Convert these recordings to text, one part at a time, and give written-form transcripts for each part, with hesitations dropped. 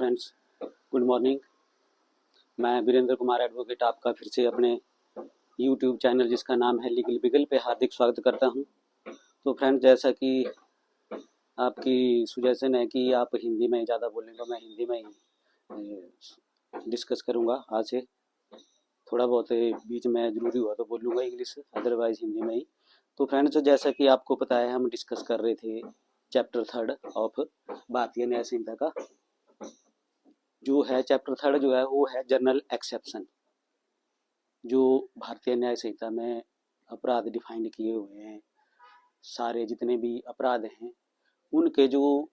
Friends, good morning. मैं Virendra Kumar advocate आपका फिर से अपने यूट्यूब चैनल जिसका नाम है लीगल बिगल पे हार्दिक स्वागत करता हूं। तो फ्रेंड्स, जैसा कि आपकी सुजेशन है कि आप हिंदी में ज़्यादा बोलें तो मैं हिंदी में ही डिस्कस करूंगा। आज से थोड़ा बहुत बीच में ज़रूरी हुआ तो बोलूँगा इंग्लिश, अदरवाइज़ हिंदी में ही। तो फ्रेंड्स, जैसा कि आपको पता है, हम डिस्कस कर रहे थे चैप्टर 3 ऑफ भारतीय न्याय संहिता का। जो है चैप्टर 3 जो है वो है जनरल एक्सेप्शन। जो भारतीय न्याय संहिता में अपराध डिफाइंड किए हुए हैं, सारे जितने भी अपराध हैं उनके जो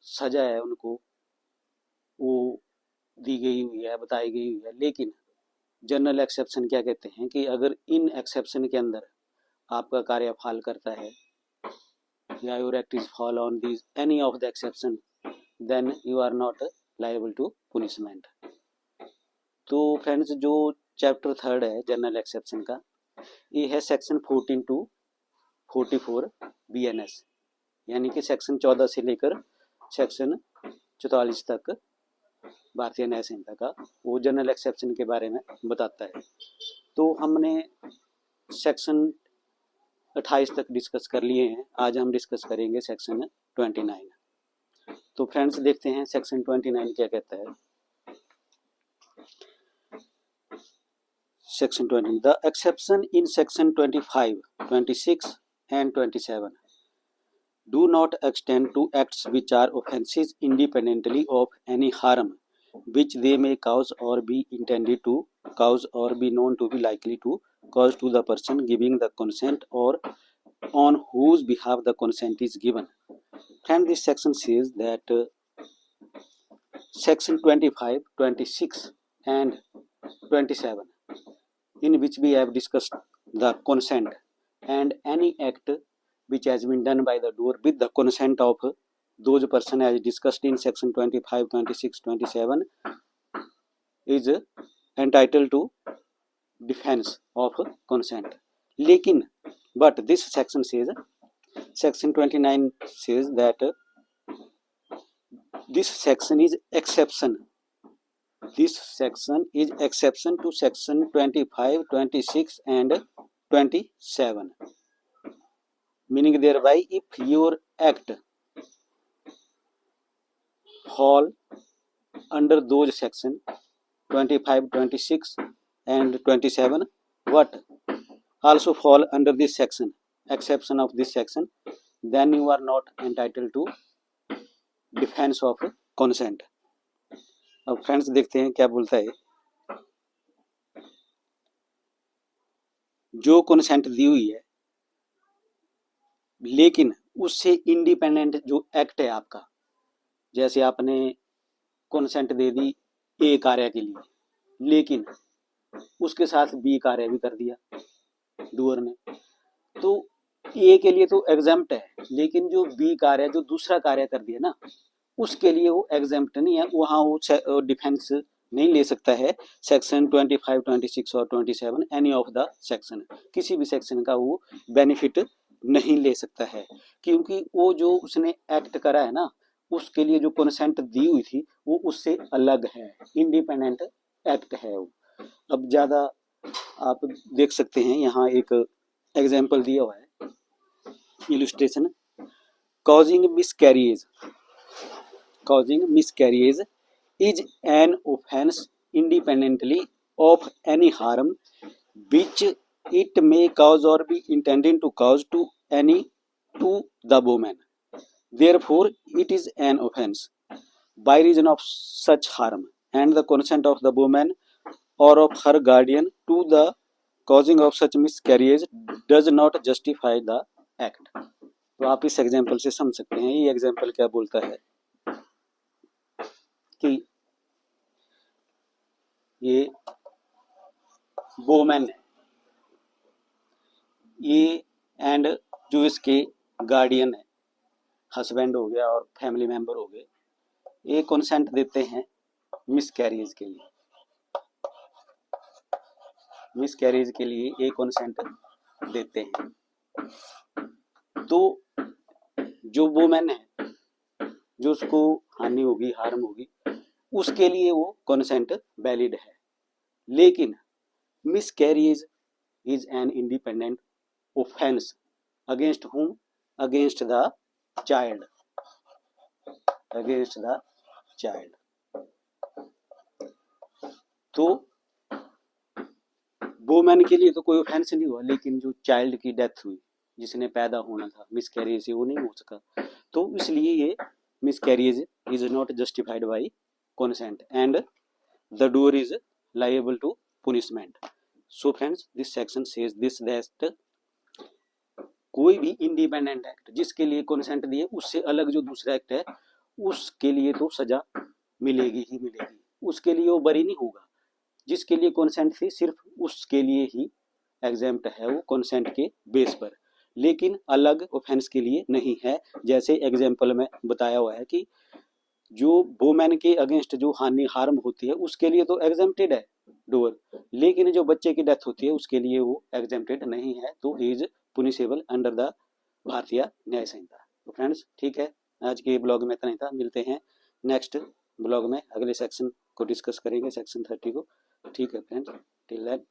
सजा है उनको वो दी गई हुई है, बताई गई हुई है। लेकिन जनरल एक्सेप्शन क्या कहते हैं कि अगर इन एक्सेप्शन के अंदर आपका कार्य फॉल करता है या your act is fall on this any of the exception, then you are not liable to punishment. तो फ्रेंड्स, जो चैप्टर 3 है जनरल एक्सेप्शन का, ये है सेक्शन 14 टू 44 BNS, यानी कि सेक्शन 14 से लेकर सेक्शन 44 तक भारतीय न्याय संहिता का वो जनरल एक्सेप्शन के बारे में बताता है। तो हमने सेक्शन 28 तक डिस्कस कर लिए हैं, आज हम डिस्कस करेंगे सेक्शन 29। तो फ्रेंड्स, देखते हैं सेक्शन 29 क्या कहता है। Section 20. The exception in Section 25, 26 and 27 do not extend to acts which are offences independently of any harm which they may cause or be intended to cause or be known to be likely to cause to the person giving the consent or on whose behalf the consent is given. And this section says that Section 25, 26 and 27, in which we have discussed the consent, and any act which has been done by the door with the consent of those person as discussed in section 25, 26, 27 is entitled to defense of consent. लेकिन but this section says, section 29 says that this section is exception. This section is exception to section 25, 26 and 27. Meaning thereby, if your act fall under those section 25, 26 and 27, what also fall under this section, exception of this section, then you are not entitled to defense of consent. अब friends, देखते हैं क्या बोलता है। जो consent दी हुई है लेकिन उससे इंडिपेंडेंट जो एक्ट है आपका, जैसे आपने कंसेंट दे दी ए कार्य के लिए, लेकिन उसके साथ बी कार्य भी कर दिया डूअर ने, तो ए के लिए तो एग्जम्प्ट है, लेकिन जो बी कार्य जो दूसरा कार्य कर दिया ना, उसके लिए वो एग्जम्प्ट नहीं है, वहाँ वो डिफेंस नहीं ले सकता है। सेक्शन 25, 26 और 27 एनी ऑफ द सेक्शन, किसी भी सेक्शन का वो बेनिफिट नहीं ले सकता है, क्योंकि वो जो उसने एक्ट करा है ना, उसके लिए जो कंसेंट दी हुई थी वो उससे अलग है, इंडिपेंडेंट एक्ट है वो। अब ज़्यादा आप देख सकते हैं, यहाँ एक एग्जाम्पल दिया हुआ है, illustration. causing miscarriage is an offense independently of any harm which it may cause or be intended to cause to the woman. Therefore, it is an offense by reason of such harm, and the consent of the woman or of her guardian to the causing of such miscarriage does not justify the act. तो आप इस example से समझ सकते हैं, ये example क्या बोलता है कि ये वोमेन है, ये एंड जो इसके गार्डियन है, हस्बैंड हो गया और फैमिली मेंबर हो गए, ये कंसेंट देते हैं मिसकैरेज के लिए। मिसकैरेज के लिए ये कंसेंट देते हैं। तो जो वोमेन है, जो उसको हानि होगी, हार्म होगी, उसके लिए वो कंसेंट वैलिड है। लेकिन miscarriage is an independent offence against whom? Against the child, against the child. तो वुमेन के लिए तो कोई ऑफेंस नहीं हुआ, लेकिन जो चाइल्ड की डेथ हुई, जिसने पैदा होना था, मिसकैरेज से वो नहीं हो सका, तो इसलिए ये miscarriage is not justified by consent and the doer is liable to punishment. So friends, this section says this that कोई भी इंडिपेंडेंट एक्ट जिसके लिए कंसेंट दिए, उससे अलग जो दूसरा एक्ट है उसके लिए तो सजा मिलेगी ही मिलेगी, उसके लिए वो बरी नहीं होगा। जिसके लिए कंसेंट थी सिर्फ उसके लिए ही एग्जेम्प्ट है वो कंसेंट के बेस पर, लेकिन अलग ऑफेंस के लिए नहीं है। जैसे एग्जाम्पल में बताया हुआ है कि जो वुमेन के अगेंस्ट जो हार्म होती है उसके लिए तो एग्जेम्प्टेड है डोर, लेकिन जो बच्चे की डेथ होती है उसके लिए वो एग्जेम्प्टेड नहीं है, तो ही इज पुनिशेबल अंडर द भारतीय न्याय संहिता। तो फ्रेंड्स ठीक है, आज के ब्लॉग में इतना ही था। मिलते हैं नेक्स्ट ब्लॉग में, अगले सेक्शन को डिस्कस करेंगे, सेक्शन 30 को। ठीक है फ्रेंड्स, टिल देन।